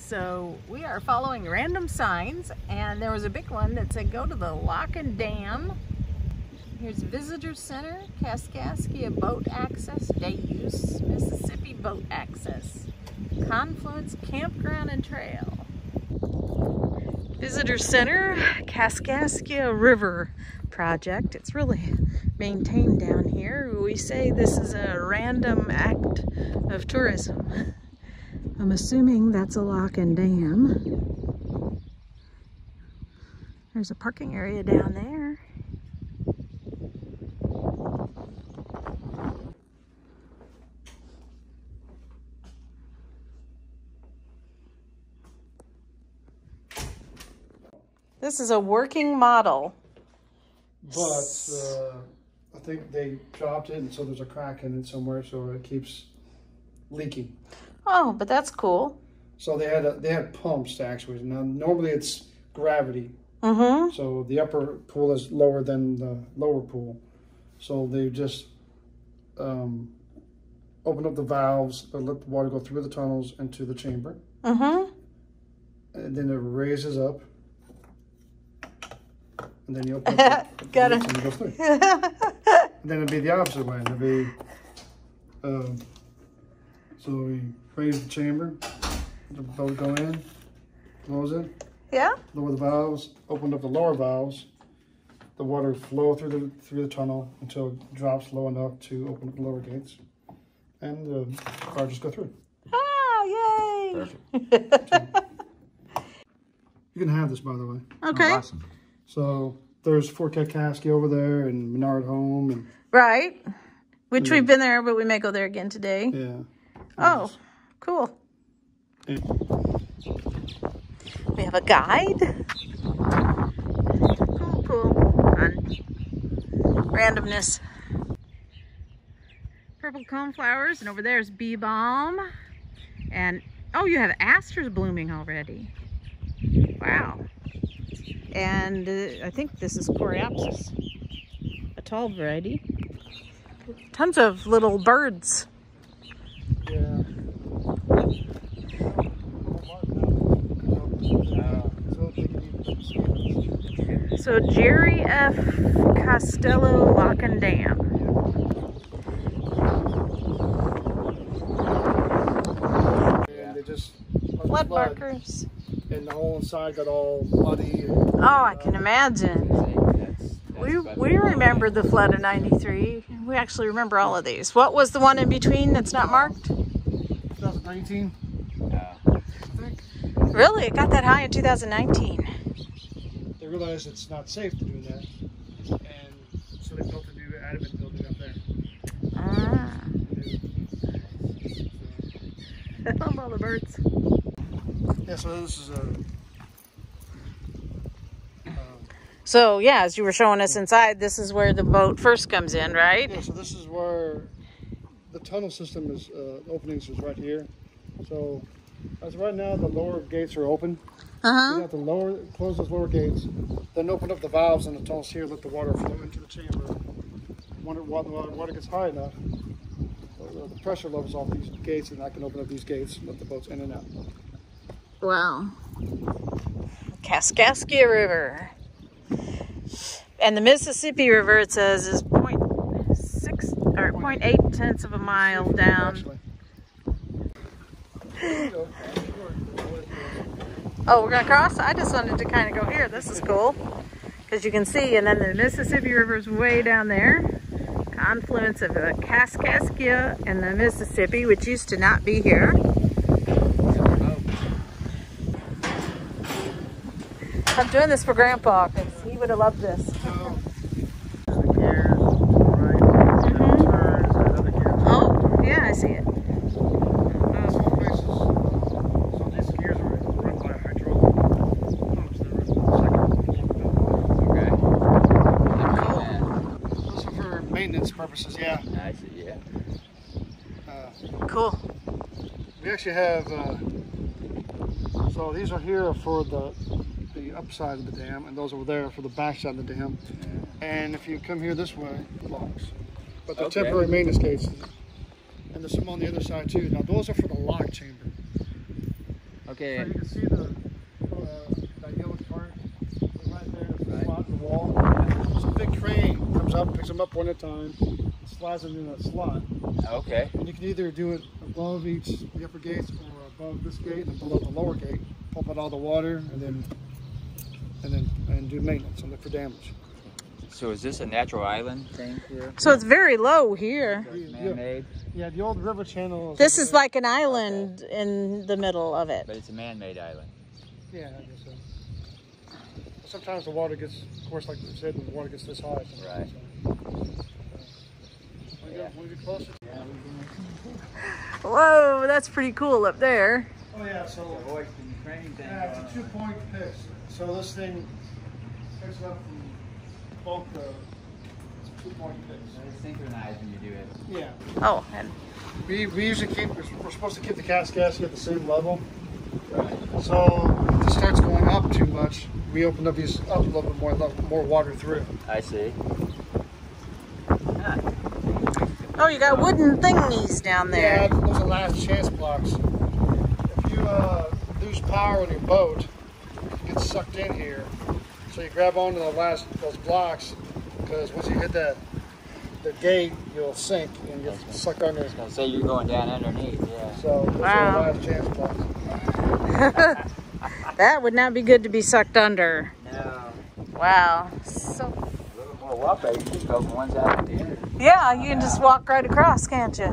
So we are following random signs, and there was a big one that said go to the lock and dam. Here's Visitor Center, Kaskaskia Boat Access, Day Use, Mississippi Boat Access, Confluence Campground and Trail. Visitor Center, Kaskaskia River Project. It's really maintained down here. We say this is a random act of tourism. I'm assuming that's a lock and dam. There's a parking area down there. This is a working model. But I think they dropped it, and so there's a crack in it somewhere, so it keeps leaking. Oh, but that's cool. So they had pumps to actuate it. Now normally it's gravity. Mm-hmm. So the upper pool is lower than the lower pool. So they just open up the valves, let the water go through the tunnels into the chamber. Mm-hmm. And then it raises up. And then you open up Got it. And it goes through. And then it'd be the opposite way. It'd be so we raise the chamber, the boat go in, close it. Yeah. Lower the valves, open up the lower valves. The water flow through the tunnel until it drops low enough to open up the lower gates, and the car just go through. Oh, yay! Perfect. You can have this, by the way. Okay. Oh, awesome. So there's Fort Kaskaskia over there, and Menard Home, and Right. Which we've been there, but we may go there again today. yeah. Oh, cool. Yeah. We have a guide. Cool. Fun. Randomness. Purple cone flowers, and over there is bee balm. And, oh, you have asters blooming already. Wow. And I think this is Coreopsis, a tall variety. Tons of little birds. Yeah. So Jerry F. Costello Lock and Dam. And they just Flood markers. and the whole inside got all muddy. Oh, I can imagine. We remember the flood of '93. We actually remember all of these. What was the one in between that's not marked? 2019. Yeah. I think. Really? It got that high in 2019. They realized it's not safe to do that, and so they built a new adamant building up there. Ah. I love all the birds. Yeah, so this is a. So yeah, as you were showing us inside, this is where the boat first comes in, right? Yeah, so this is where the tunnel system is. Openings is right here. So as right now, the lower gates are open. You have to close those lower gates, then open up the valves in the tunnels here, let the water flow into the chamber. When the water gets high enough, the pressure levels off these gates, and I can open up these gates and let the boats in and out. Wow. Kaskaskia River. And the Mississippi River, it says, is 0.6 or 0.8 tenths of a mile down. Oh, we're gonna cross? I just wanted to kind of go here. This is cool. Because you can see, and then the Mississippi River is way down there. Confluence of the Kaskaskia and the Mississippi, which used to not be here. I'm doing this for Grandpa, because he would have loved this. Oh, yeah, I see it. Maintenance purposes, yeah. I see, yeah. Cool. We actually have, so these are here for the upside of the dam, and those over there for the back side of the dam. And if you come here this way, it locks. But the temporary maintenance gates, and there's some on the other side too. Now those are for the lock chamber. Okay. So you can see that yellow part right there, the slot in the wall. There's a big crane comes up, picks them up one at a time, slides them in a slot. Okay. And you can either do it above the upper gates or above this gate and below the lower gate, pump out all the water, and do maintenance and look for damage. So is this a natural island thing here? So it's very low here. Man-made? Yeah, the old river channel. This is like an island in the middle of it. But it's a man-made island. Yeah, I guess so. Sometimes the water gets, of course, like you said, the water gets this high. Right. Want to get closer? Yeah. Whoa, that's pretty cool up there. Oh yeah, so yeah, it's a 2-point pitch. So this thing picks it up from both the 2-point pitch. It's synchronized when you do it. Yeah. Oh, and We usually we're supposed to keep the cast gaskets at the same level. Right. So if it starts going up too much, we open up these up a little bit more water through. I see. oh, you got wooden thingies down Yeah, there. those are last chance blocks. If you lose power on your boat, you get sucked in here. So you grab onto those blocks, because once you hit the gate, you'll sink and you'll suck under. I was say you're going down underneath, yeah. So those Wow. are the last chance blocks. That would not be good to be sucked under. No. Wow. So, A little more walk, you just go from one side to the other. yeah, you can just walk right across, can't you?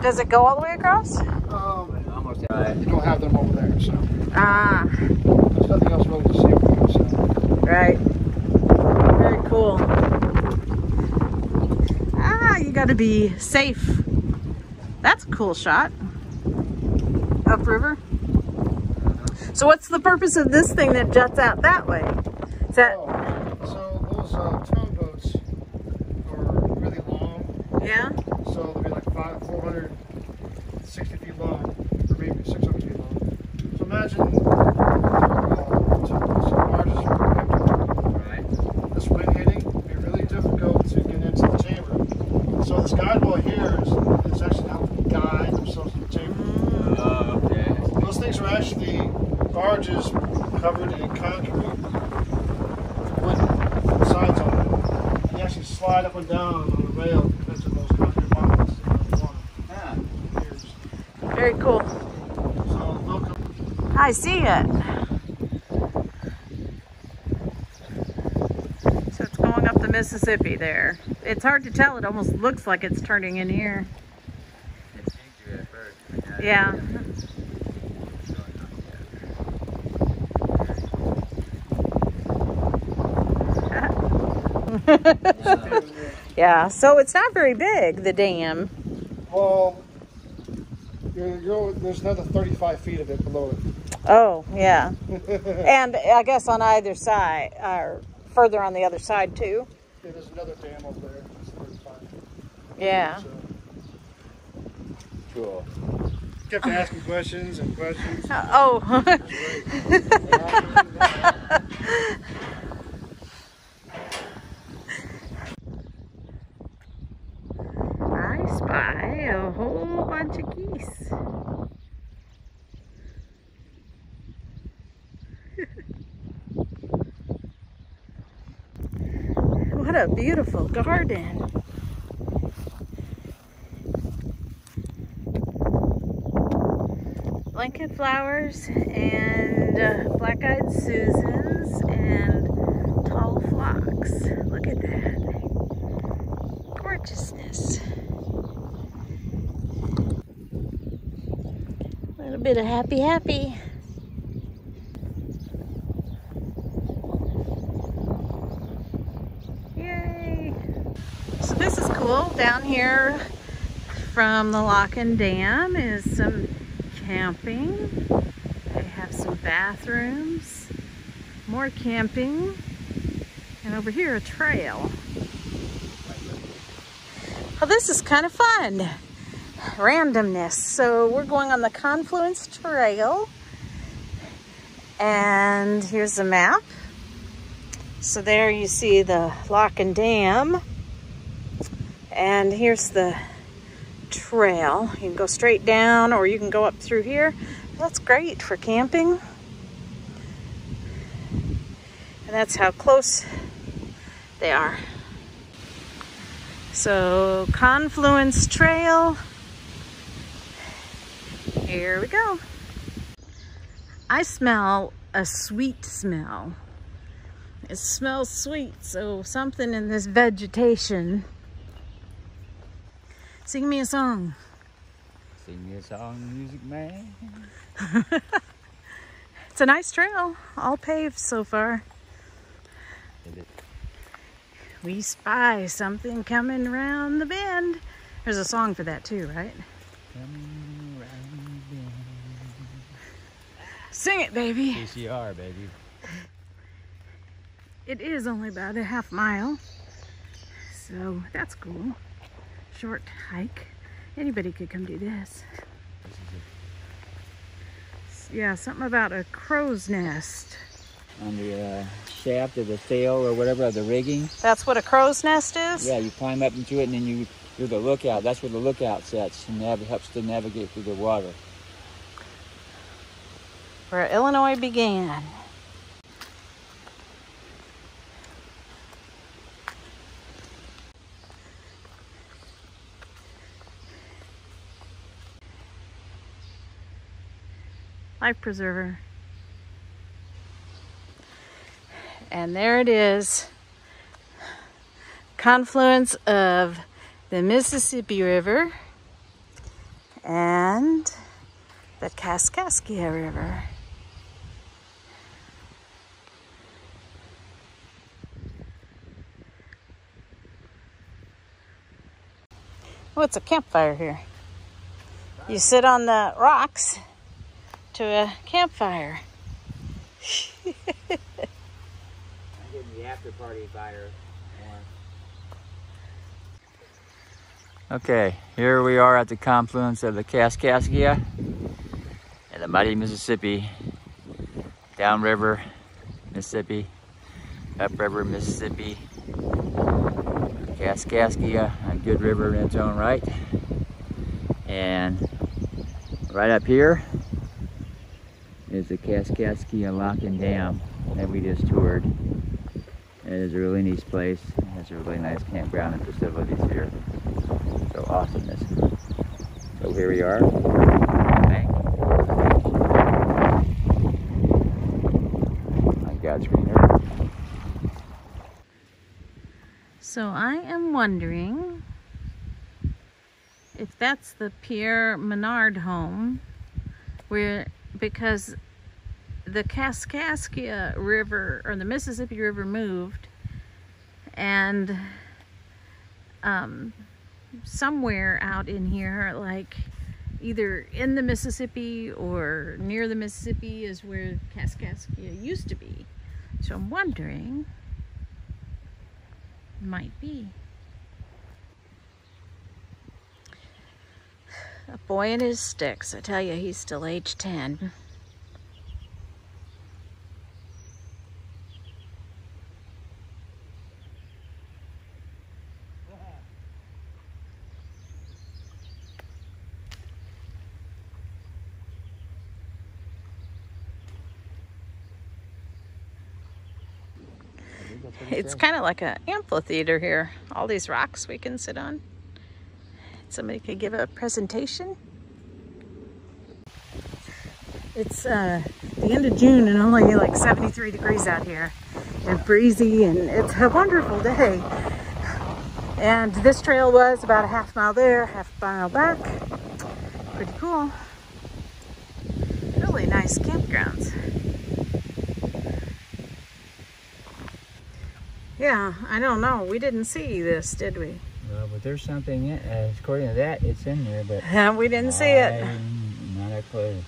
Does it go all the way across? Almost right. You don't have them over there, so Ah, there's nothing else really to see for them. So. right. Very cool. Ah, you got to be safe. That's a cool shot. Upriver. So what's the purpose of this thing that juts out that way? Is that... So those towboats are really long. Yeah? So they'll be like 460 feet long, or maybe 600 feet long. So imagine some barges are Right. this wind hitting, it'd be really difficult to get into the chamber. So this guide wall here is actually helping guide themselves in the chamber. Oh, okay. Those things are actually barges covered in concrete with wooden sides on it. And you actually slide up and down on the rail because of those concrete boxes in the water. Huh. Very cool. So they'll come. I see it. So it's going up the Mississippi there. It's hard to tell. It almost looks like it's turning in here. It seemed to at first. Yeah. Yeah, so it's not very big, the dam. Well, there's another 35 feet of it below it. Oh, yeah. And I guess on either side, or further on the other side too. Yeah, there's another dam over there. It's 35. Yeah. So, Cool. kept asking questions and questions. Oh. I spy a whole bunch of geese. What a beautiful garden. Blanket flowers and black-eyed Susans and tall phlox. Look at that. Gorgeousness. A little bit of happy. Yay. So this is cool. Down here from the lock and dam is some camping. They have some bathrooms, more camping, and over here a trail. Well, this is kind of fun. Randomness. So we're going on the Confluence Trail, and here's the map. So there you see the lock and dam, and here's the trail. You can go straight down or you can go up through here. That's great for camping. And that's how close they are. So, Confluence Trail. Here we go. I smell a sweet smell. It smells sweet, so something in this vegetation. Sing me a song. Sing me a song, music man. It's a nice trail, all paved so far. Is it? We spy something coming around the bend. There's a song for that too, right? Coming around the bend. Sing it, baby. CCR, baby. It is only about a half mile, so that's cool. Short hike. Anybody could come do this. This is Yeah, something about a crow's nest. on the shaft of the sail or whatever of the rigging. That's what a crow's nest is? Yeah, you climb up into it and then you're the lookout. That's where the lookout sits and helps to navigate through the water. Where Illinois began. Life preserver. And there it is. Confluence of the Mississippi River and the Kaskaskia River. Oh, it's a campfire here. You sit on the rocks to a campfire. I'm getting the after party fire on. Okay, here we are at the confluence of the Kaskaskia and the mighty Mississippi. Downriver, Mississippi, upriver, Mississippi. Kaskaskia, a good river in its own right. And right up here is the Kaskaskia Lock and Dam that we just toured. It is a really nice place. It has a really nice campground and facilities here. So awesomeness. So here we are. Bank. On God's green earth. So I am wondering if that's the Pierre Menard home, because the Kaskaskia River or the Mississippi River moved, and somewhere out in here, like either in the Mississippi or near the Mississippi, is where Kaskaskia used to be. So I'm wondering. Might be. A boy and his sticks. I tell you, he's still age 10. It's kind of like an amphitheater here. All these rocks we can sit on. Somebody could give a presentation. It's the end of June and only like 73 degrees out here and breezy, and it's a wonderful day. And this trail was about a half mile there, half mile back. Pretty cool. Really nice campgrounds. Yeah, I don't know. We didn't see this, did we? Well, but there's something, according to that, it's in there, but we didn't see it. Not a clue.